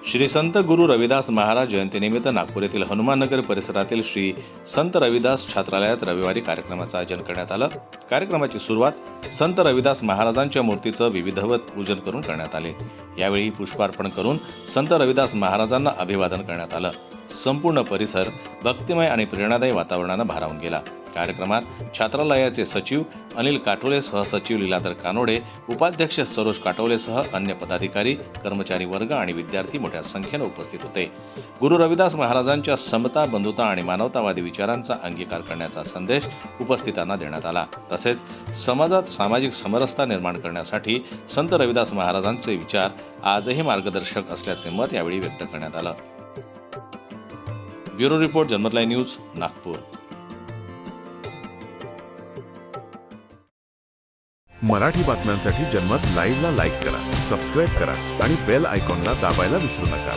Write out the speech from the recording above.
श्री संत गुरु रविदास महाराज जयंतीनिमित्त नागपूर येथील हनुमाननगर परिसरातील श्री संत रविदास छात्रालयात रविवारी कार्यक्रमाचं आयोजन करण्यात आलं। कार्यक्रमाची सुरुवात संत रविदास महाराजांच्या मूर्तीचं विधिवत पूजन करून करण्यात आले। यावेळी पुष्पार्पण करून संत रविदास महाराजांना अभिवादन करण्यात आलं। संपूर्ण परिसर भक्तिमय आणि प्रेरणादायी वातावरणाने भारावून गेला। कार्यक्रमात छात्रालयाचे सचिव अनिल काटोले, सहसचिव लीलाधर कानोडे, उपाध्यक्ष सरोज काटोलेसह अन्य पदाधिकारी, कर्मचारी वर्ग आणि विद्यार्थी मोठ्या संख्येने उपस्थित होते। गुरु रविदास महाराजांच्या समता, बंधुता आणि मानवतावादी विचारांचा अंगीकार करण्याचा संदेश उपस्थितांना देण्यात आला। तसेच समाजात सामाजिक समरसता निर्माण करण्यासाठी संत रविदास महाराजांचे विचार आजही मार्गदर्शक असल्याचे मत यावेळी व्यक्त करण्यात आलं। ब्युरो रिपोर्ट, जनमत लाईव्ह न्यूज, नागपूर। मराठी बातम्यांसाठी जनमत लाईव्हला लाईक करा, सबस्क्राईब करा आणि बेल आयकॉनला दाबायला विसरू नका।